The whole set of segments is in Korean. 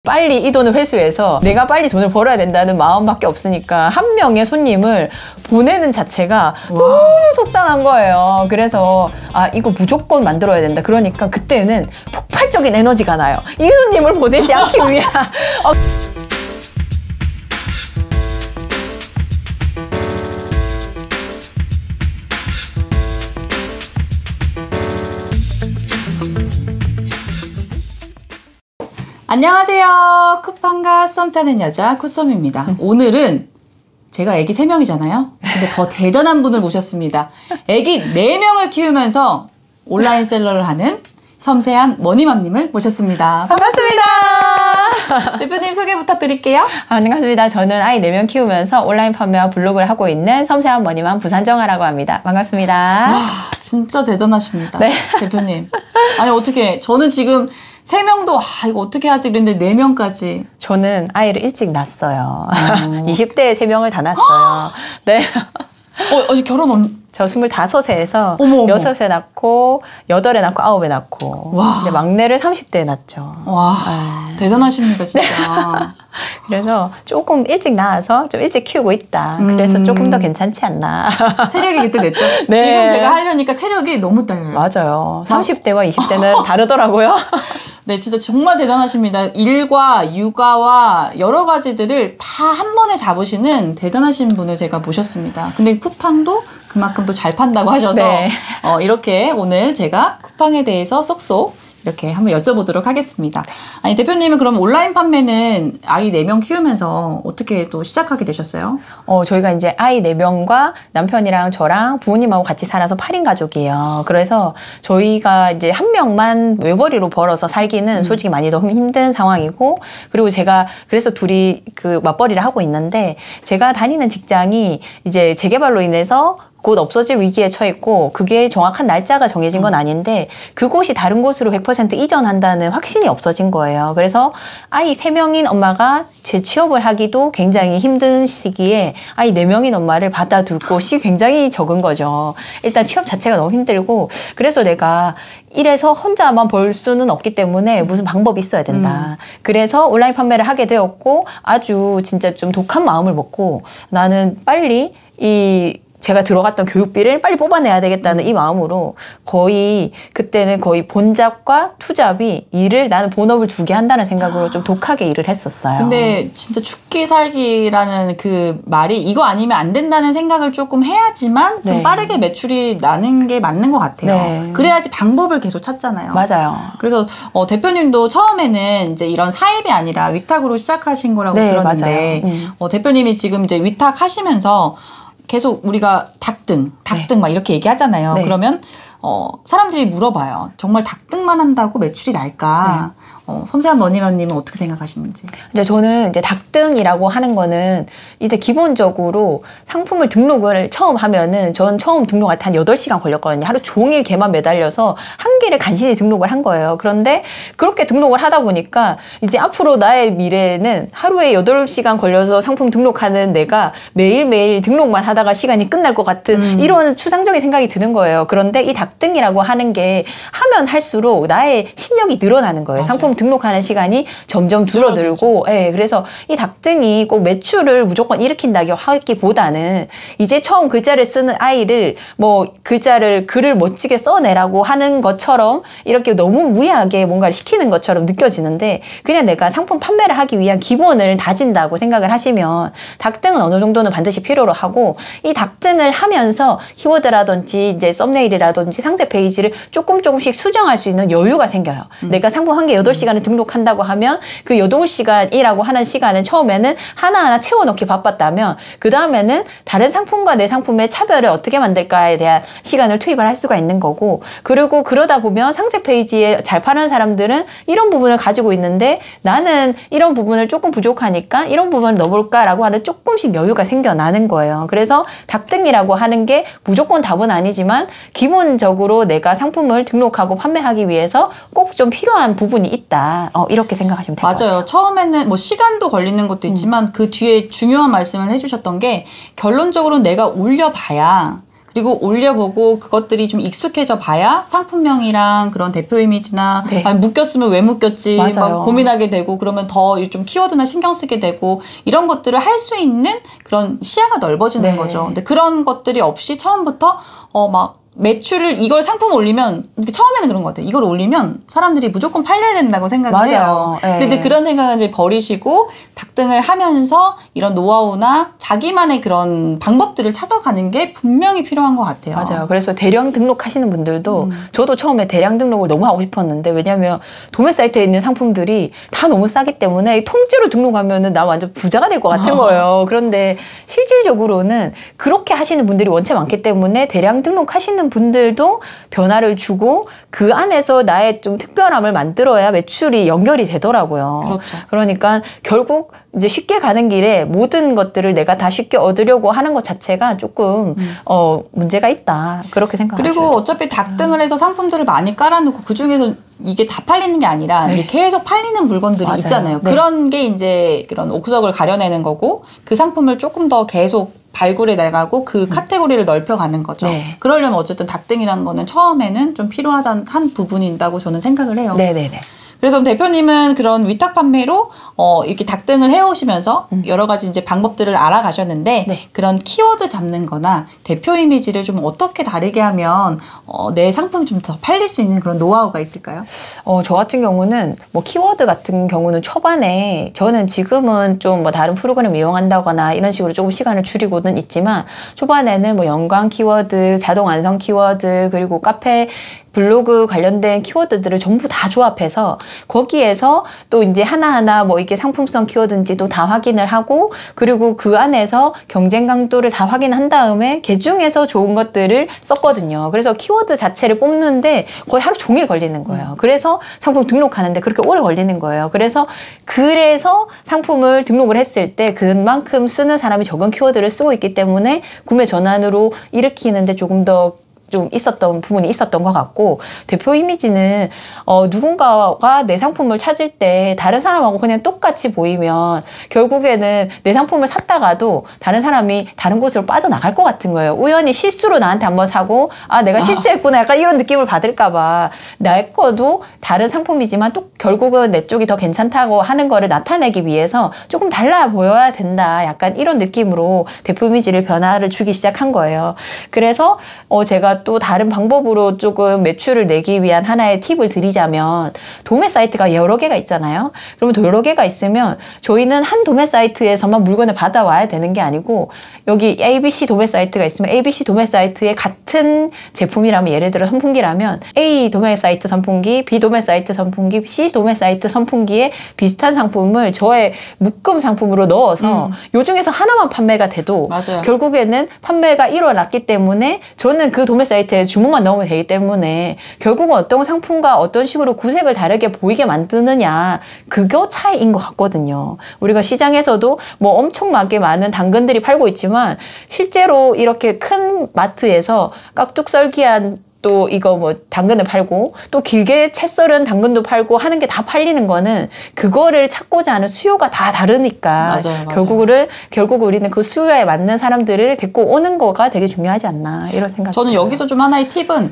빨리 이 돈을 회수해서 내가 빨리 돈을 벌어야 된다는 마음밖에 없으니까 한 명의 손님을 보내는 자체가 너무 속상한 거예요. 그래서 아, 이거 무조건 만들어야 된다. 그러니까 그때는 폭발적인 에너지가 나요. 이 손님을 보내지 않기 위한 안녕하세요. 쿠팡과 썸 타는 여자 쿠썸입니다. 오늘은 제가 애기 3명이잖아요. 근데 더 대단한 분을 모셨습니다. 애기 4명을 키우면서 온라인 셀러를 하는 섬세한 머니맘님을 모셨습니다. 반갑습니다. 대표님 소개 부탁드릴게요. 반갑습니다. 저는 아이 4명 키우면서 온라인 판매와 블로그를 하고 있는 섬세한 머니맘 부산정아라고 합니다. 반갑습니다. 와, 진짜 대단하십니다. 네. 대표님. 아니 어떻게 저는 지금 3명도 이거 어떻게 하지 그랬는데 4명까지. 저는 아이를 일찍 낳았어요. 20대에 3명을 다 낳았어요. 네. 결혼 저 25세에서 어머. 6에 낳고 8에 낳고 9에 낳고 와. 근데 막내를 30대에 낳았죠. 와, 대단하십니다 진짜. 그래서 조금 일찍 낳아서 좀 일찍 키우고 있다. 그래서 조금 더 괜찮지 않나. 체력이 그때 냈죠? 네. 지금 제가 하려니까 체력이 너무 딸려요. 맞아요. 30대와 20대는 다르더라고요. 네, 진짜 정말 대단하십니다. 일과 육아와 여러 가지들을 다 한 번에 잡으시는 대단하신 분을 제가 모셨습니다. 근데 쿠팡도 그만큼 또 잘 판다고 하셔서 네. 이렇게 오늘 제가 쿠팡에 대해서 쏙쏙 이렇게 한번 여쭤보도록 하겠습니다. 아니 대표님은 그럼 온라인 판매는 아이 4명 키우면서 어떻게 또 시작하게 되셨어요? 저희가 이제 아이 4명과 남편이랑 저랑 부모님하고 같이 살아서 8인 가족이에요. 그래서 저희가 이제 한 명만 외벌이로 벌어서 살기는 솔직히 많이 너무 힘든 상황이고, 그리고 제가 그래서 둘이 그 맞벌이를 하고 있는데, 제가 다니는 직장이 이제 재개발로 인해서 곧 없어질 위기에 처했고, 그게 정확한 날짜가 정해진 건 아닌데 그곳이 다른 곳으로 100% 이전한다는 확신이 없어진 거예요. 그래서 아이 3명인 엄마가 재취업을 하기도 굉장히 힘든 시기에 아이 4명인 엄마를 받아둘 곳이 굉장히 적은 거죠. 일단 취업 자체가 너무 힘들고, 그래서 내가 이래서 혼자만 벌 수는 없기 때문에 무슨 방법이 있어야 된다. 그래서 온라인 판매를 하게 되었고, 아주 진짜 좀 독한 마음을 먹고 나는 빨리 제가 들어갔던 교육비를 빨리 뽑아내야 되겠다는 이 마음으로 그때는 거의 본잡과 투잡이 나는 본업을 2개 한다는 생각으로 좀 독하게 일을 했었어요. 근데 진짜 죽기 살기라는 그 말이 이거 아니면 안 된다는 생각을 조금 해야지만 좀 네. 빠르게 매출이 나는 게 맞는 것 같아요. 네. 그래야지 방법을 계속 찾잖아요. 맞아요. 그래서 대표님도 처음에는 이제 이런 사입이 아니라 위탁으로 시작하신 거라고 네, 들었는데 대표님이 지금 이제 위탁 하시면서 계속 우리가 닭등 막 이렇게 얘기하잖아요. 네. 그러면 사람들이 물어봐요. 정말 닭등만 한다고 매출이 날까? 섬세한 머니맘님은 어떻게 생각하시는지? 이제 저는 이제 닭등이라고 하는 거는 이제 기본적으로 상품을 등록을 처음 하면은 전 처음 등록할 때 한 8시간 걸렸거든요. 하루 종일 걔만 매달려서 한 개를 간신히 등록을 한 거예요. 그런데 그렇게 등록을 하다 보니까 이제 앞으로 나의 미래는 하루에 8시간 걸려서 상품 등록하는 내가 매일매일 등록만 하다가 시간이 끝날 것 같은 이런 추상적인 생각이 드는 거예요. 그런데 이 닭등이라고 하는 게 하면 할수록 나의 실력이 늘어나는 거예요. 맞아요. 상품 등록하는 시간이 점점 줄어들고, 예, 그래서 이 닭등이 꼭 매출을 무조건 일으킨다고 하기보다는 이제 처음 글자를 쓰는 아이를 글을 멋지게 써내라고 하는 것처럼 이렇게 너무 무리하게 뭔가를 시키는 것처럼 느껴지는데, 그냥 내가 상품 판매를 하기 위한 기본을 다진다고 생각을 하시면 닭등은 어느 정도는 반드시 필요로 하고, 이 닭등을 하면서 키워드라든지 이제 썸네일이라든지 상세 페이지를 조금씩 수정할 수 있는 여유가 생겨요. 내가 상품 한 개 8시간을 등록한다고 하면 그 8시간이라고 하는 시간은 처음에는 하나하나 채워넣기 바빴다면, 그 다음에는 다른 상품과 내 상품의 차별을 어떻게 만들까에 대한 시간을 투입을 할 수가 있는 거고, 그리고 그러다 보면 상세 페이지에 잘 파는 사람들은 이런 부분을 가지고 있는데 나는 이런 부분을 조금 부족하니까 이런 부분을 넣어볼까라고 하는 조금씩 여유가 생겨나는 거예요. 그래서 닭등이라고 하는 게 무조건 답은 아니지만 기본적으로 내가 상품을 등록하고 판매하기 위해서 꼭 좀 필요한 부분이 있다. 이렇게 생각하시면 될 것 같아요. 맞아요. 처음에는 시간도 걸리는 것도 있지만 그 뒤에 중요한 말씀을 해주셨던 게, 결론적으로 내가 올려봐야 그리고 올려보고 그것들이 좀 익숙해져 봐야 상품명이랑 그런 대표 이미지나 네. 아니, 묶였으면 왜 묶였지 맞아요. 막 고민하게 되고 그러면 더 좀 키워드나 신경 쓰게 되고 이런 것들을 할 수 있는 그런 시야가 넓어지는 네. 거죠. 근데 그런 것들이 없이 처음부터 막 매출을 이걸 상품 올리면 처음에는 그런 것 같아요. 이걸 올리면 사람들이 무조건 팔려야 된다고 생각을 맞아요. 해요. 네. 근데 그런 생각은 이제 버리시고 닭등을 하면서 이런 노하우나 자기만의 그런 방법들을 찾아가는 게 분명히 필요한 것 같아요. 맞아요. 그래서 대량 등록하시는 분들도 저도 처음에 대량 등록을 너무 하고 싶었는데 왜냐하면 도매 사이트에 있는 상품들이 다 너무 싸기 때문에 통째로 등록하면은 나 완전 부자가 될 것 같은 거예요. 그런데 실질적으로는 그렇게 하시는 분들이 원체 많기 때문에 대량 등록하시는 분들도 변화를 주고 그 안에서 나의 좀 특별함을 만들어야 매출이 연결이 되더라고요. 그렇죠. 그러니까 결국 이제 쉽게 가는 길에 모든 것들을 내가 다 쉽게 얻으려고 하는 것 자체가 조금 문제가 있다. 그렇게 생각합니다. 그리고 어차피 닭등을 해서 상품들을 많이 깔아놓고 그 중에서 이게 다 팔리는 게 아니라 네. 이게 계속 팔리는 물건들이 맞아요. 있잖아요. 네. 그런 게 이제 그런 옥석을 가려내는 거고 그 상품을 조금 더 계속 발굴해 나가고 그 카테고리를 넓혀가는 거죠. 네. 그러려면 어쨌든 닭등이라는 거는 처음에는 좀 필요하다는 한 부분이다고 저는 생각을 해요. 네네네. 그래서 대표님은 그런 위탁 판매로 이렇게 닭등을 해오시면서 여러 가지 이제 방법들을 알아가셨는데 네. 그런 키워드 잡는 거나 대표 이미지를 좀 어떻게 다르게 하면 내 상품이 좀 더 팔릴 수 있는 그런 노하우가 있을까요? 저 같은 경우는 뭐 키워드 같은 경우는 초반에 저는 지금은 좀 뭐 다른 프로그램 이용한다거나 이런 식으로 조금 시간을 줄이고는 있지만 초반에는 뭐 연관 키워드, 자동 완성 키워드 그리고 카페 블로그 관련된 키워드들을 전부 다 조합해서 거기에서 또 이제 하나하나 뭐 이게 상품성 키워드인지도 다 확인을 하고 그리고 그 안에서 경쟁 강도를 다 확인한 다음에 그 중에서 좋은 것들을 썼거든요. 그래서 키워드 자체를 뽑는데 거의 하루 종일 걸리는 거예요. 그래서 상품 등록하는데 그렇게 오래 걸리는 거예요. 그래서 상품을 등록을 했을 때 그만큼 쓰는 사람이 적은 키워드를 쓰고 있기 때문에 구매 전환으로 일으키는데 조금 더 좀 있었던 부분이 있었던 것 같고 대표 이미지는 누군가가 내 상품을 찾을 때 다른 사람하고 그냥 똑같이 보이면 결국에는 내 상품을 샀다가도 다른 사람이 다른 곳으로 빠져나갈 것 같은 거예요. 우연히 실수로 나한테 한번 사고 내가 실수했구나 약간 이런 느낌을 받을까 봐 내 거도 다른 상품이지만 또 결국은 내 쪽이 더 괜찮다고 하는 거를 나타내기 위해서 조금 달라 보여야 된다 약간 이런 느낌으로 대표 이미지를 변화를 주기 시작한 거예요. 그래서 제가 또 다른 방법으로 조금 매출을 내기 위한 하나의 팁을 드리자면 도매 사이트가 여러 개가 있잖아요. 그러면 여러 개가 있으면 저희는 한 도매 사이트에서만 물건을 받아와야 되는 게 아니고 여기 ABC 도매 사이트가 있으면 ABC 도매 사이트에 같은 제품이라면 예를 들어 선풍기라면 A 도매 사이트 선풍기, B 도매 사이트 선풍기, C 도매 사이트 선풍기에 비슷한 상품을 저의 묶음 상품으로 넣어서 요 중에서 하나만 판매가 돼도 맞아요. 결국에는 판매가 일어났기 때문에 저는 그 도매 사이트에 주문만 넣으면 되기 때문에 결국은 어떤 상품과 어떤 식으로 구색을 다르게 보이게 만드느냐 그거 차이인 것 같거든요. 우리가 시장에서도 뭐 엄청나게 많은 당근들이 팔고 있지만 실제로 이렇게 큰 마트에서 깍둑썰기한 또 이거 뭐 당근을 팔고 또 길게 채 썰은 당근도 팔고 하는 게 다 팔리는 거는 그거를 찾고자 하는 수요가 다 다르니까 맞아요. 결국 우리는 그 수요에 맞는 사람들을 데리고 오는 거가 되게 중요하지 않나 이런 생각이 저는 들어요. 여기서 좀 하나의 팁은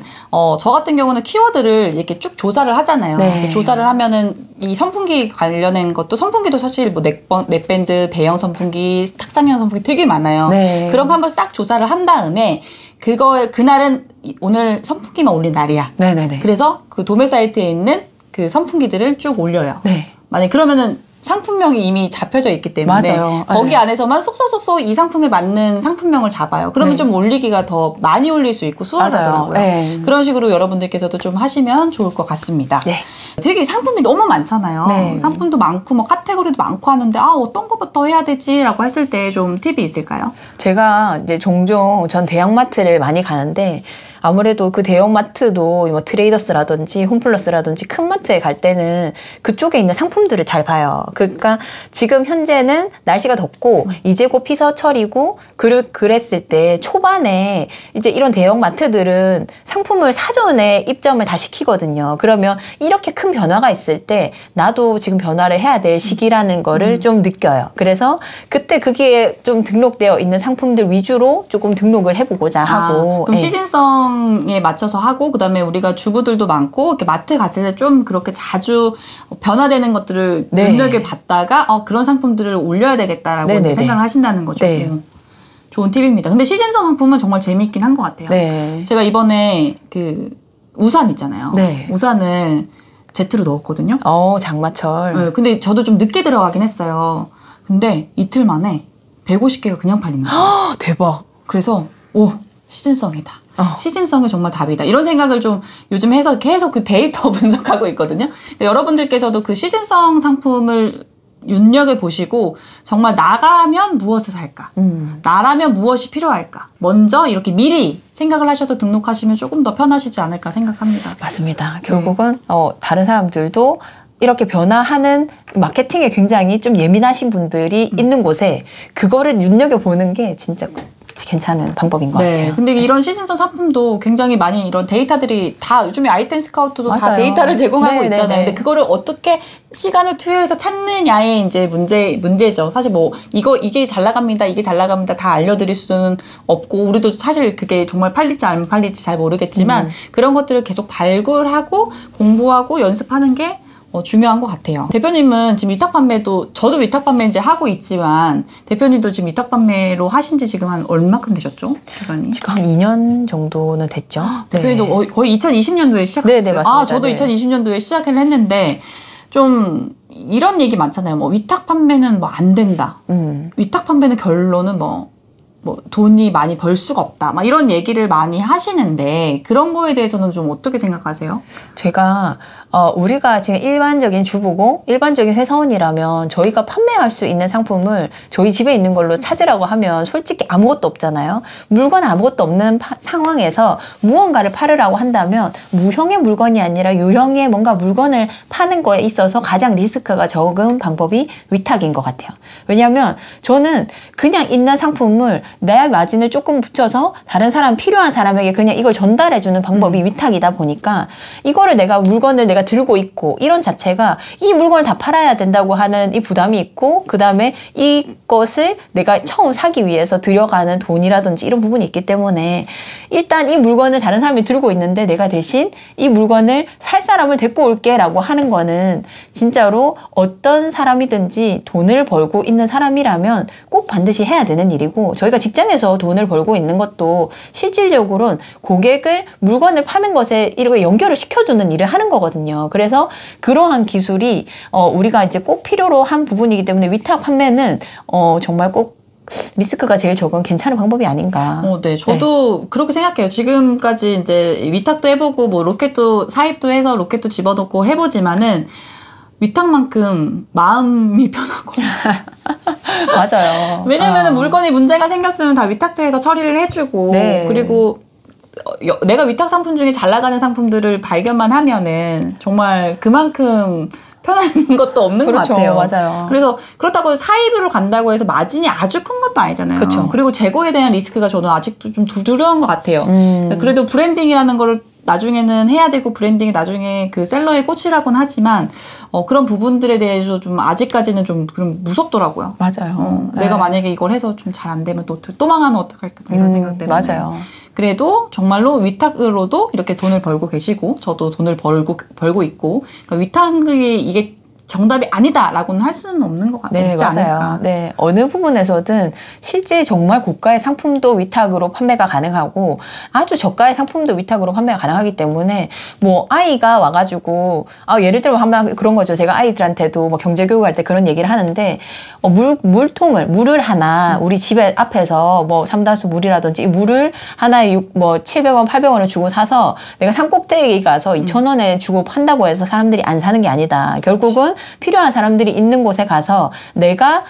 저 같은 경우는 키워드를 이렇게 쭉 조사를 하잖아요. 네. 조사를 하면은 이 선풍기 관련된 것도 선풍기도 사실 뭐 넷밴드, 대형 선풍기, 탁상형 선풍기 되게 많아요. 네. 그런 거 한번 싹 조사를 한 다음에 그날은 오늘 선풍기만 올린 날이야. 네네네. 그래서 그 도매 사이트에 있는 그 선풍기들을 쭉 올려요. 네. 만약 그러면은 상품명이 이미 잡혀져 있기 때문에 맞아요. 거기 네. 안에서만 쏙쏙쏙쏙 이 상품에 맞는 상품명을 잡아요. 그러면 네. 좀 올리기가 더 많이 올릴 수 있고 수월하더라고요. 네. 그런 식으로 여러분들께서도 좀 하시면 좋을 것 같습니다. 네. 되게 상품이 너무 많잖아요. 네. 상품도 많고 뭐 카테고리도 많고 하는데 어떤 거부터 해야 되지라고 했을 때 좀 팁이 있을까요? 제가 이제 종종 전 대형마트를 많이 가는데 아무래도 그 대형마트도 뭐 트레이더스라든지 홈플러스라든지 큰 마트에 갈 때는 그쪽에 있는 상품들을 잘 봐요. 그러니까 지금 현재는 날씨가 덥고 이제 곧 피서철이고 그랬을 때 초반에 이제 이런 대형마트들은 상품을 사전에 입점을 다 시키거든요. 그러면 이렇게 큰 변화가 있을 때 나도 지금 변화를 해야 될 시기라는 거를 좀 느껴요. 그래서 그때 그게 좀 등록되어 있는 상품들 위주로 조금 등록을 해보고자 하고. 그럼 시즌성에 맞춰서 하고 그다음에 우리가 주부들도 많고 이렇게 마트 갔을 때 좀 그렇게 자주 변화되는 것들을 네. 눈여겨봤다가 그런 상품들을 올려야 되겠다라고 이제 생각을 하신다는 거죠. 네. 좋은 팁입니다. 근데 시즌성 상품은 정말 재미있긴 한 것 같아요. 네. 제가 이번에 그 우산 있잖아요. 네. 우산을 제트로 넣었거든요. 장마철. 네, 근데 저도 좀 늦게 들어가긴 했어요. 근데 이틀 만에 150개가 그냥 팔리는 거예요. 대박. 그래서 시즌성이다. 시즌성이 정말 답이다. 이런 생각을 좀 요즘 해서 계속 그 데이터 분석하고 있거든요. 여러분들께서도 그 시즌성 상품을 눈여겨보시고 정말 나가면 무엇을 살까? 나라면 무엇이 필요할까? 먼저 이렇게 미리 생각을 하셔서 등록하시면 조금 더 편하시지 않을까 생각합니다. 맞습니다. 결국은 다른 사람들도 이렇게 변화하는 마케팅에 굉장히 좀 예민하신 분들이 있는 곳에 그거를 눈여겨보는 게 진짜 괜찮은 방법인 것 같아요. 근데 이런 시즌성 상품도 굉장히 많이 이런 데이터들이 다 요즘에 아이템 스카우트도 맞아요. 다 데이터를 제공하고 네, 있잖아요. 네, 네. 근데 그거를 어떻게 시간을 투여해서 찾느냐의 이제 문제죠. 사실 뭐 이게 잘 나갑니다. 이게 잘 나갑니다. 다 알려드릴 수는 없고 우리도 사실 그게 정말 팔릴지 안 팔릴지 잘 모르겠지만 그런 것들을 계속 발굴하고 공부하고 연습하는 게 중요한 것 같아요. 대표님은 지금 위탁 판매도 저도 위탁 판매 이제 하고 있지만 대표님도 지금 위탁 판매로 하신 지 지금 한 얼마큼 되셨죠? 기간이? 지금 한 2년 정도는 됐죠. 대표님도 거의 2020년도에 시작하셨어요? 네, 맞습니다. 저도 네. 2020년도에 시작을 했는데 좀 이런 얘기 많잖아요. 뭐 위탁 판매는 뭐 안 된다. 위탁 판매는 결론은 뭐 돈이 많이 벌 수가 없다. 막 이런 얘기를 많이 하시는데 그런 거에 대해서는 좀 어떻게 생각하세요? 제가 우리가 지금 일반적인 주부고 일반적인 회사원이라면 저희가 판매할 수 있는 상품을 저희 집에 있는 걸로 찾으라고 하면 솔직히 아무것도 없잖아요. 물건 아무것도 없는 상황에서 무언가를 팔으라고 한다면 무형의 물건이 아니라 유형의 뭔가 물건을 파는 거에 있어서 가장 리스크가 적은 방법이 위탁인 것 같아요. 왜냐하면 저는 그냥 있는 상품을 내 마진을 조금 붙여서 다른 사람 필요한 사람에게 그냥 이걸 전달해주는 방법이 위탁이다 보니까 이거를 물건을 내가 들고 있고 이런 자체가 이 물건을 다 팔아야 된다고 하는 이 부담이 있고 그 다음에 이것을 내가 처음 사기 위해서 들여가는 돈이라든지 이런 부분이 있기 때문에 일단 이 물건을 다른 사람이 들고 있는데 내가 대신 이 물건을 살 사람을 데리고 올게 라고 하는 거는 진짜로 어떤 사람이든지 돈을 벌고 있는 사람이라면 꼭 반드시 해야 되는 일이고 저희가 직장에서 돈을 벌고 있는 것도 실질적으로는 고객을 물건을 파는 것에 이렇게 연결을 시켜주는 일을 하는 거거든요. 그래서 그러한 기술이 우리가 이제 꼭 필요로 한 부분이기 때문에 위탁 판매는 정말 꼭 리스크가 제일 적은 괜찮은 방법이 아닌가. 네, 저도 그렇게 생각해요. 지금까지 이제 위탁도 해보고 뭐 로켓도 사입도 해서 로켓도 집어넣고 해보지만은 위탁만큼 마음이 편하고 맞아요. 왜냐면은 물건이 문제가 생겼으면 다 위탁처에서 처리를 해주고 그리고 내가 위탁 상품 중에 잘 나가는 상품들을 발견만 하면은 정말 그만큼 편한 것도 없는 그렇죠, 것 같아요. 맞아요. 그래서 그렇다고 사입으로 간다고 해서 마진이 아주 큰 것도 아니잖아요. 그렇죠. 그리고 재고에 대한 리스크가 저는 아직도 좀 두려운 것 같아요. 그래도 브랜딩이라는 거를 나중에는 해야 되고 브랜딩이 나중에 그 셀러의 꽃이라고는 하지만 그런 부분들에 대해서 좀 아직까지는 좀 그럼 무섭더라고요. 맞아요. 내가 만약에 이걸 해서 좀 잘 안 되면 또 망하면 어떡할까 이런 생각 때문에. 맞아요. 그래도 정말로 위탁으로도 이렇게 돈을 벌고 계시고 저도 돈을 벌고 있고 그러니까 위탁이 이게 정답이 아니다라고는 할 수는 없는 것 같아요. 네, 맞아요. 않을까. 네, 어느 부분에서든 실제 정말 고가의 상품도 위탁으로 판매가 가능하고 아주 저가의 상품도 위탁으로 판매가 가능하기 때문에 뭐 아이가 와가지고 예를 들면 한번 그런 거죠. 제가 아이들한테도 뭐 경제교육할 때 그런 얘기를 하는데 물을 하나 우리 집에 앞에서 뭐 삼다수 물이라든지 이 물을 하나에 700원, 800원을 주고 사서 내가 산꼭대기 가서 2,000원에 주고 판다고 해서 사람들이 안 사는 게 아니다. 결국은 필요한 사람들이 있는 곳에 가서 내가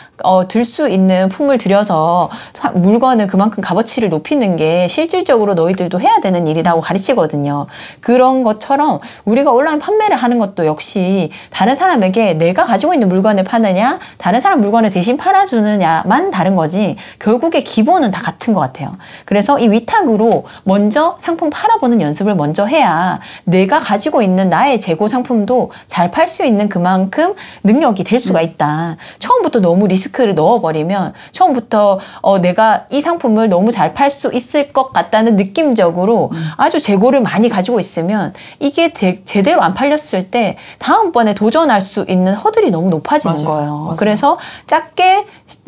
들 수 있는 품을 들여서 물건을 그만큼 값어치를 높이는 게 실질적으로 너희들도 해야 되는 일이라고 가르치거든요. 그런 것처럼 우리가 온라인 판매를 하는 것도 역시 다른 사람에게 내가 가지고 있는 물건을 파느냐, 다른 사람 물건을 대신 팔아주느냐만 다른 거지 결국에 기본은 다 같은 것 같아요. 그래서 이 위탁으로 먼저 상품 팔아보는 연습을 먼저 해야 내가 가지고 있는 나의 재고 상품도 잘 팔 수 있는 그만큼 능력이 될 수가 있다. 처음부터 너무 리스크를 넣어버리면 처음부터 내가 이 상품을 너무 잘 팔 수 있을 것 같다는 느낌적으로 아주 재고를 많이 가지고 있으면 이게 제대로 안 팔렸을 때 다음번에 도전할 수 있는 허들이 너무 높아지는 맞아요. 거예요. 맞아요. 그래서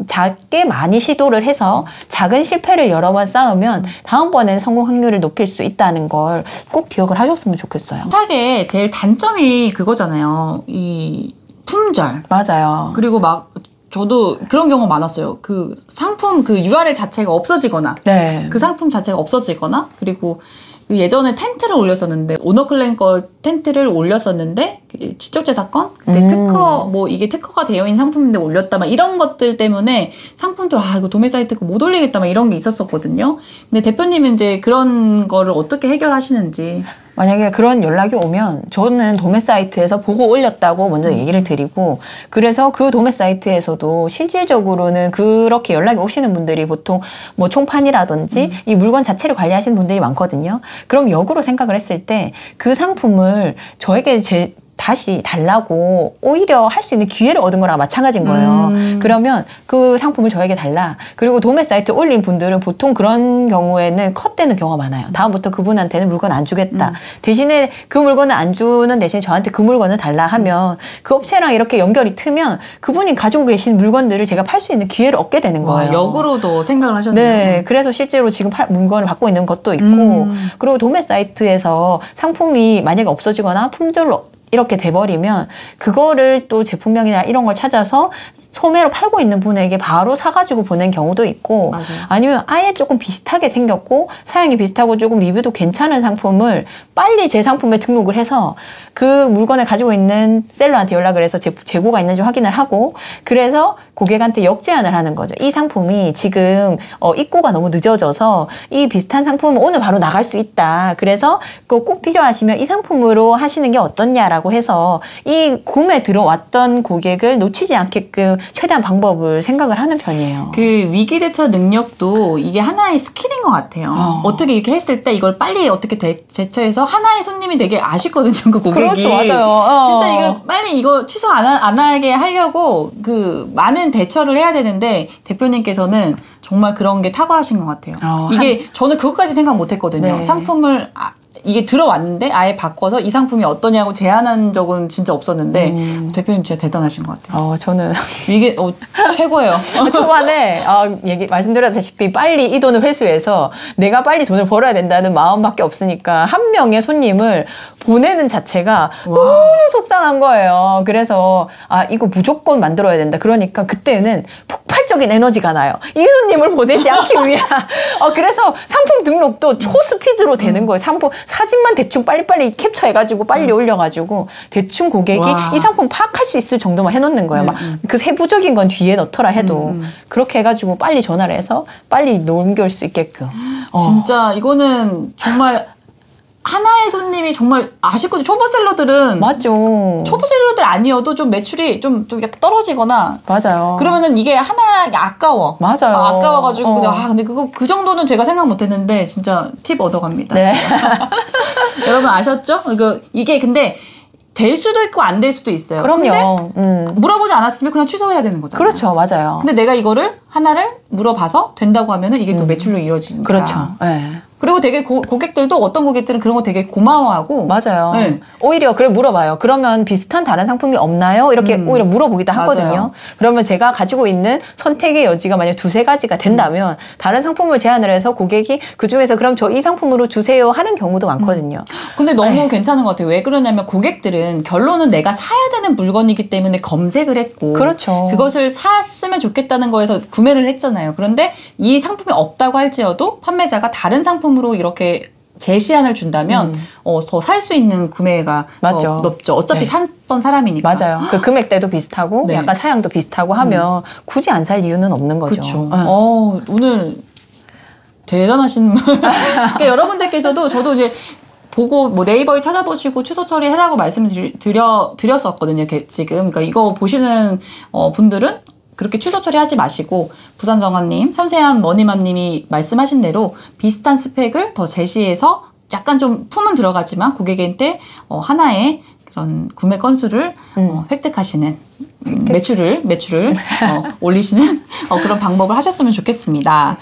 작게 많이 시도를 해서 작은 실패를 여러 번 쌓으면 다음번에는 성공 확률을 높일 수 있다는 걸 꼭 기억을 하셨으면 좋겠어요. 위탁의 제일 단점이 그거잖아요. 이 품절. 맞아요. 그리고 막 저도 그런 경우가 많았어요. 그 상품 그 URL 자체가 없어지거나 네. 그 상품 자체가 없어지거나 그리고 예전에 텐트를 올렸었는데 오너클랜 거 텐트를 올렸었는데 지적재 사건 그때 특허 뭐 이게 특허가 되어 있는 상품인데 올렸다 막 이런 것들 때문에 상품들 이거 도매 사이트 거 못 올리겠다 막 이런 게 있었었거든요. 근데 대표님은 이제 그런 거를 어떻게 해결하시는지. 만약에 그런 연락이 오면 저는 도매 사이트에서 보고 올렸다고 먼저 얘기를 드리고 그래서 그 도매 사이트에서도 실질적으로는 그렇게 연락이 오시는 분들이 보통 뭐 총판이라든지 이 물건 자체를 관리하시는 분들이 많거든요. 그럼 역으로 생각을 했을 때 그 상품을 저에게 다시 달라고 오히려 할 수 있는 기회를 얻은 거랑 마찬가지인 거예요. 그러면 그 상품을 저에게 달라. 그리고 도매 사이트에 올린 분들은 보통 그런 경우에는 컷되는 경우가 많아요. 다음부터 그분한테는 물건 안 주겠다. 대신에 그 물건을 안 주는 대신 저한테 그 물건을 달라 하면 그 업체랑 이렇게 연결이 트면 그분이 가지고 계신 물건들을 제가 팔 수 있는 기회를 얻게 되는 거예요. 역으로도 생각을 하셨네요. 네. 그래서 실제로 지금 물건을 받고 있는 것도 있고 그리고 도매 사이트에서 상품이 만약에 없어지거나 품절로 이렇게 돼버리면 그거를 또 제품명이나 이런 걸 찾아서 소매로 팔고 있는 분에게 바로 사가지고 보낸 경우도 있고 맞아요. 아니면 아예 조금 비슷하게 생겼고 사양이 비슷하고 조금 리뷰도 괜찮은 상품을 빨리 제 상품에 등록을 해서 그 물건을 가지고 있는 셀러한테 연락을 해서 재고가 있는지 확인을 하고 그래서 고객한테 역제안을 하는 거죠. 이 상품이 지금 입고가 너무 늦어져서 이 비슷한 상품은 오늘 바로 나갈 수 있다. 그래서 그거 꼭 필요하시면 이 상품으로 하시는 게 어떻냐라고 해서 이 구매 들어왔던 고객을 놓치지 않게끔 최대한 방법을 생각을 하는 편이에요. 그 위기 대처 능력도 이게 하나의 스킬인 것 같아요. 어떻게 이렇게 했을 때 이걸 빨리 어떻게 대처해서 하나의 손님이 되게 아쉽거든요. 그 고객이. 그렇죠, 맞아요. 진짜 이거 빨리 이거 취소 안 하게 하려고 그 많은 대처를 해야 되는데 대표님께서는 정말 그런 게 탁월하신 것 같아요. 이게 저는 그것까지 생각 못 했거든요. 네. 상품을 이게 들어왔는데 아예 바꿔서 이 상품이 어떠냐고 제안한 적은 진짜 없었는데 대표님 진짜 대단하신 것 같아요. 저는 이게 최고예요. 초반에 말씀드렸다시피 빨리 이 돈을 회수해서 내가 빨리 돈을 벌어야 된다는 마음밖에 없으니까 한 명의 손님을 보내는 자체가 너무 속상한 거예요. 그래서 이거 무조건 만들어야 된다. 그러니까 그때는 폭발적인 에너지가 나요. 이 손님을 보내지 않기 위한 그래서 상품 등록도 초스피드로 되는 거예요. 상품 사진만 대충 빨리빨리 캡처해가지고 빨리 올려가지고 대충 고객이 이 상품 파악할 수 있을 정도만 해놓는 거예요. 막 그 세부적인 건 뒤에 넣더라 해도 그렇게 해가지고 빨리 전화를 해서 빨리 넘겨올 수 있게끔. 진짜 이거는 정말 하나의 손님이 정말 아쉽거든요. 초보셀러들은 맞죠. 초보셀러들 아니어도 좀 매출이 좀 약간 떨어지거나 맞아요. 그러면은 이게 하나 아까워. 맞아요. 아까워가지고 근데 그 정도는 제가 생각 못했는데 진짜 팁 얻어갑니다. 네. 여러분 아셨죠? 이게 근데 될 수도 있고 안 될 수도 있어요. 그럼요. 근데 물어보지 않았으면 그냥 취소해야 되는 거잖아요. 그렇죠, 맞아요. 근데 내가 이거를 하나를 물어봐서 된다고 하면은 이게 또 매출로 이루어지니까. 그렇죠. 네. 그리고 되게 고객들도 어떤 고객들은 그런 거 되게 고마워하고. 맞아요. 네. 오히려 그래 물어봐요. 그러면 비슷한 다른 상품이 없나요? 이렇게 오히려 물어보기도 하거든요. 맞아요. 그러면 제가 가지고 있는 선택의 여지가 만약 2-3가지가 된다면 다른 상품을 제안을 해서 고객이 그중에서 그럼 저 이 상품으로 주세요 하는 경우도 많거든요. 근데 너무 괜찮은 것 같아요. 왜 그러냐면 고객들은 결론은 내가 사야 되는 물건이기 때문에 검색을 했고. 그렇죠. 그것을 샀으면 좋겠다는 거에서 구매를 했잖아요. 그런데 이 상품이 없다고 할지라도 판매자가 다른 상품으로 이렇게 제시안을 준다면 더 살 수 있는 구매가 맞죠. 더 높죠. 어차피 네. 샀던 사람이니까. 맞아요. 그 금액대도 비슷하고 네. 약간 사양도 비슷하고 하면 굳이 안 살 이유는 없는 거죠. 그렇죠. 오늘 대단하신 그러니까 여러분들께서도 저도 이제 보고 뭐 네이버에 찾아보시고 취소 처리해라고 말씀을 드렸었거든요. 지금 그러니까 이거 보시는 분들은 그렇게 취소 처리하지 마시고 부산정원님, 섬세한 머니맘님이 말씀하신 대로 비슷한 스펙을 더 제시해서 약간 좀 품은 들어가지만 고객한테 하나의 그런 구매 건수를 획득하시는 매출을 올리시는 그런 방법을 하셨으면 좋겠습니다.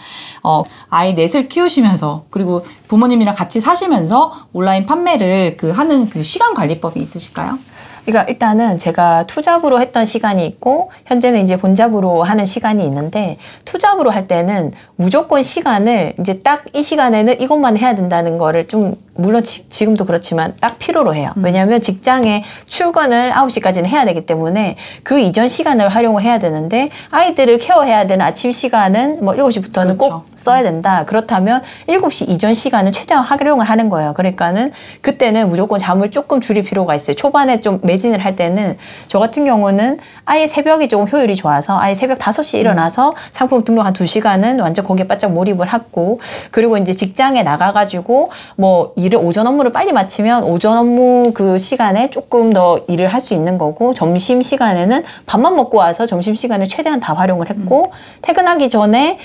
아이 넷을 키우시면서 그리고 부모님이랑 같이 사시면서 온라인 판매를 하는 그 시간 관리법이 있으실까요? 그러니까 일단은 제가 투잡으로 했던 시간이 있고 현재는 이제 본잡으로 하는 시간이 있는데 투잡으로 할 때는 무조건 시간을 이제 딱 이 시간에는 이것만 해야 된다는 거를 좀 물론 지금도 그렇지만 딱 필요로 해요. 왜냐하면 직장에 출근을 9시까지는 해야 되기 때문에 그 이전 시간을 활용을 해야 되는데 아이들을 케어해야 되는 아침 시간은 뭐 7시부터는 그렇죠. 꼭 써야 된다. 그렇다면 7시 이전 시간은 최대한 활용을 하는 거예요. 그러니까는 그때는 무조건 잠을 조금 줄일 필요가 있어요. 초반에 좀 매진을 할 때는 저 같은 경우는 아예 새벽이 조금 효율이 좋아서 아예 새벽 5시에 일어나서 상품 등록 한 2시간은 완전 거기에 바짝 몰입을 하고 그리고 이제 직장에 나가가지고 뭐 일을 오전 업무를 빨리 마치면 오전 업무 그 시간에 조금 더 일을 할 수 있는 거고 점심 시간에는 밥만 먹고 와서 점심 시간에 최대한 다 활용을 했고 퇴근하기 전에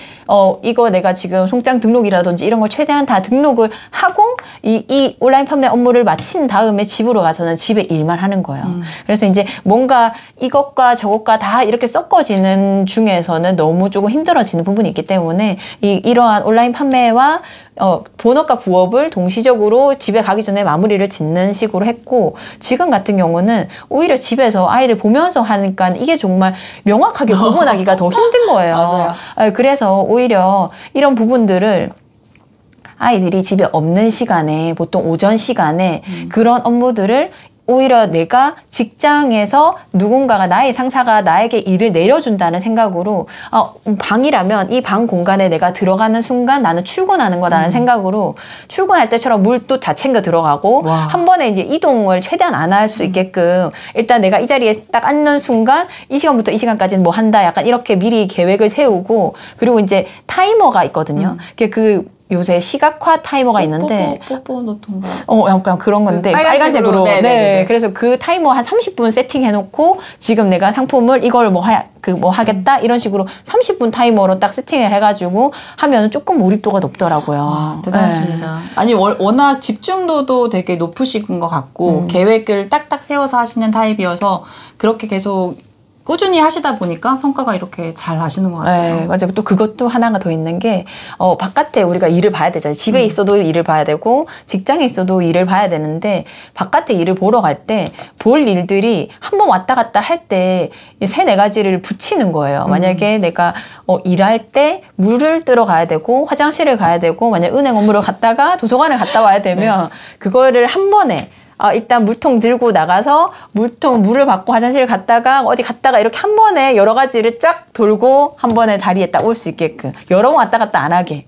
이거 내가 지금 송장 등록이라든지 이런 걸 최대한 다 등록을 하고 이 온라인 판매 업무를 마친 다음에 집으로 가서는 집에 일만 하는 거예요. 그래서 이제 뭔가 이것과 저것과 다 이렇게 섞어지는 중에서는 너무 조금 힘들어지는 부분이 있기 때문에 이러한 온라인 판매와 본업과 부업을 동시적으로 집에 가기 전에 마무리를 짓는 식으로 했고 지금 같은 경우는 오히려 집에서 아이를 보면서 하니까 이게 정말 명확하게 구분하기가 더 힘든 거예요. 맞아요. 그래서 오히려 이런 부분들을 아이들이 집에 없는 시간에 보통 오전 시간에 그런 업무들을 오히려 내가 직장에서 누군가가 나의 상사가 나에게 일을 내려준다는 생각으로 방이라면 이 방 공간에 내가 들어가는 순간 나는 출근하는 거다라는 생각으로 출근할 때처럼 물도 다 챙겨 들어가고 와. 한 번에 이제 이동을 최대한 안 할 수 있게끔 일단 내가 이 자리에 딱 앉는 순간 이 시간부터 이 시간까지는 뭐 한다 약간 이렇게 미리 계획을 세우고 그리고 이제 타이머가 있거든요. 요새 시각화 타이머가 있는데 뽀뽀 노통가 약간 그런 건데 빨간색으로. 빨간색으로 네. 그래서 그 타이머 한 30분 세팅해 놓고 지금 내가 상품을 이걸 뭐 하겠다 이런 식으로 30분 타이머로 딱 세팅을 해가지고 하면 조금 몰입도가 높더라고요. 와, 대단하십니다. 아니 워낙 집중도도 되게 높으신 것 같고 계획을 딱딱 세워서 하시는 타입이어서 그렇게 계속 꾸준히 하시다 보니까 성과가 이렇게 잘 나시는 것 같아요. 네, 맞아요. 또 그것도 하나가 더 있는 게 바깥에 우리가 일을 봐야 되잖아요. 집에 있어도 일을 봐야 되고 직장에 있어도 일을 봐야 되는데 바깥에 일을 보러 갈 때 볼 일들이 한 번 왔다 갔다 할 때 3-4가지를 붙이는 거예요. 만약에 내가 일할 때 물을 뜨러 가야 되고 화장실을 가야 되고 만약 은행 업무를 갔다가 도서관을 갔다 와야 되면 그거를 한 번에 일단 물통 들고 나가서 물을 받고 화장실을 갔다가 어디 갔다가 이렇게 한 번에 여러 가지를 쫙 돌고 한 번에 다리에 딱 올 수 있게끔 여러 번 왔다 갔다 안 하게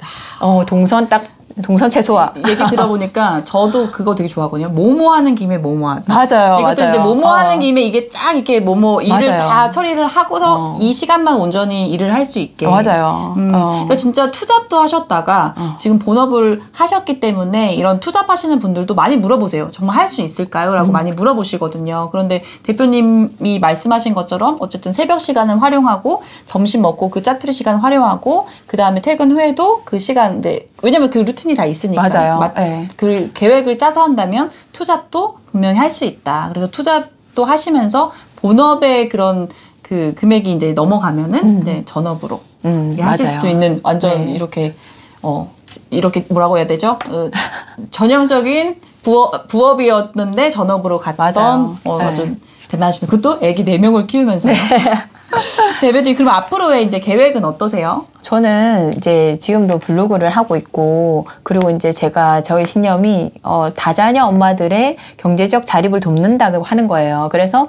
동선 최소화. 얘기 들어보니까 저도 그거 되게 좋아하거든요. 하는 김에 뭐하다. 맞아요. 이것도 맞아요. 이제 하는 김에 이게 쫙 이렇게 일을 맞아요. 다 처리를 하고서 이 시간만 온전히 일을 할 수 있게. 맞아요. 그러니까 진짜 투잡도 하셨다가 지금 본업을 하셨기 때문에 이런 투잡하시는 분들도 많이 물어보세요. 정말 할 수 있을까요? 라고 많이 물어보시거든요. 그런데 대표님이 말씀하신 것처럼 어쨌든 새벽 시간은 활용하고 점심 먹고 그 짜투리 시간 활용하고 그 다음에 퇴근 후에도 그 시간 이제 왜냐면 그 루틴이 다 있으니까. 맞아요. 네. 그 계획을 짜서 한다면 투잡도 분명히 할 수 있다. 그래서 투잡도 하시면서 본업의 그런 그 금액이 이제 넘어가면은 이제 전업으로 하실 맞아요. 수도 있는 완전 네. 이렇게 뭐라고 해야 되죠? 전형적인 부업이었는데 전업으로 갔던 맞아요. 아주 대단하십니다. 그것도 애기 4명을 키우면서요. 대표님, 그럼 앞으로의 이제 계획은 어떠세요? 저는 이제 지금도 블로그를 하고 있고, 그리고 이제 제가 저희 신념이 다자녀 엄마들의 경제적 자립을 돕는다고 하는 거예요. 그래서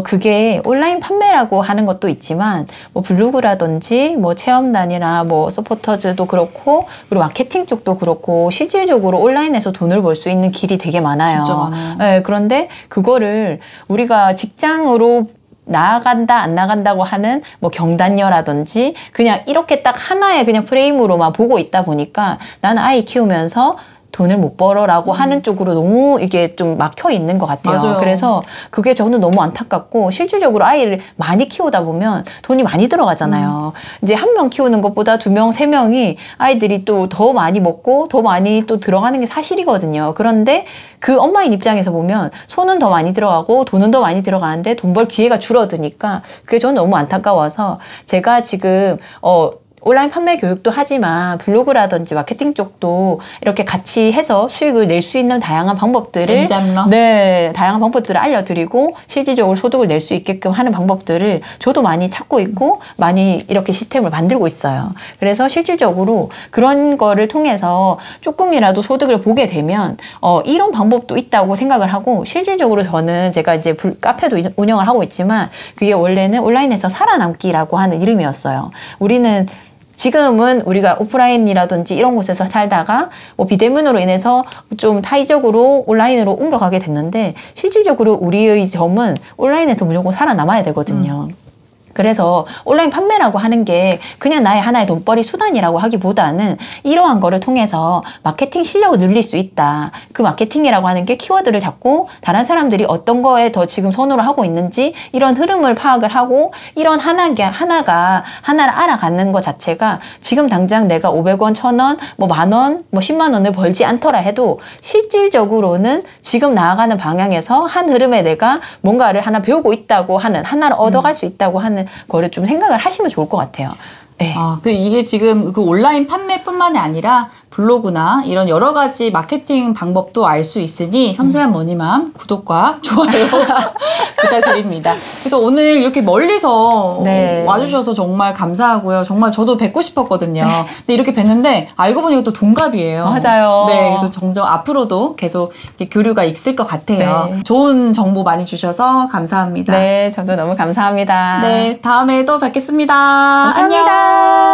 그게 온라인 판매라고 하는 것도 있지만 뭐 블로그라든지 뭐 체험단이나 뭐 서포터즈도 그렇고, 그리고 마케팅 쪽도 그렇고, 실질적으로 온라인에서 돈을 벌 수 있는 길이 되게 많아요. 진짜 많아요. 네, 그런데 그거를 우리가 직장으로 나아간다 안 나간다고 하는 뭐 경단녀라든지 그냥 이렇게 딱 하나의 그냥 프레임으로만 보고 있다 보니까 나는 아이 키우면서 돈을 못 벌어라고 하는 쪽으로 너무 이게 좀 막혀 있는 것 같아요. 맞아요. 그래서 그게 저는 너무 안타깝고, 실질적으로 아이를 많이 키우다 보면 돈이 많이 들어가잖아요. 이제 한 명 키우는 것보다 2명, 3명이 아이들이 또 더 많이 먹고 더 많이 또 들어가는 게 사실이거든요. 그런데 그 엄마인 입장에서 보면 손은 더 많이 들어가고 돈은 더 많이 들어가는데 돈 벌 기회가 줄어드니까 그게 저는 너무 안타까워서, 제가 지금 온라인 판매 교육도 하지만 블로그라든지 마케팅 쪽도 이렇게 같이 해서 수익을 낼 수 있는 다양한 방법들을 엔잡러? 네, 다양한 방법들을 알려드리고 실질적으로 소득을 낼 수 있게끔 하는 방법들을 저도 많이 찾고 있고 많이 이렇게 시스템을 만들고 있어요. 그래서 실질적으로 그런 거를 통해서 조금이라도 소득을 보게 되면 이런 방법도 있다고 생각을 하고, 실질적으로 저는 제가 이제 카페도 운영을 하고 있지만 그게 원래는 온라인에서 살아남기라고 하는 이름이었어요. 우리는 지금은 우리가 오프라인이라든지 이런 곳에서 살다가 뭐 비대면으로 인해서 좀 타의적으로 온라인으로 옮겨가게 됐는데, 실질적으로 우리의 점은 온라인에서 무조건 살아남아야 되거든요. 그래서 온라인 판매라고 하는 게 그냥 나의 하나의 돈벌이 수단이라고 하기보다는 이러한 거를 통해서 마케팅 실력을 늘릴 수 있다. 그 마케팅이라고 하는 게 키워드를 잡고 다른 사람들이 어떤 거에 더 지금 선호를 하고 있는지 이런 흐름을 파악을 하고, 이런 하나를 알아가는 것 자체가 지금 당장 내가 500원, 1000원, 뭐 10,000원, 뭐 10만 원을 벌지 않더라 해도 실질적으로는 지금 나아가는 방향에서 한 흐름에 내가 뭔가를 하나 배우고 있다고 하는, 하나를 얻어갈 수 있다고 하는 거를 좀 생각을 하시면 좋을 것 같아요. 네. 이게 지금 그 온라인 판매뿐만이 아니라 블로그나 이런 여러 가지 마케팅 방법도 알 수 있으니 섬세한 머니맘 구독과 좋아요 부탁드립니다. 그래서 오늘 이렇게 멀리서 네. 와주셔서 정말 감사하고요. 정말 저도 뵙고 싶었거든요. 근데 이렇게 뵀는데 알고 보니까 또 동갑이에요. 맞아요. 네, 그래서 점점 앞으로도 계속 이렇게 교류가 있을 것 같아요. 네. 좋은 정보 많이 주셔서 감사합니다. 네, 저도 너무 감사합니다. 네, 다음에 또 뵙겠습니다. 감사합니다. 안녕.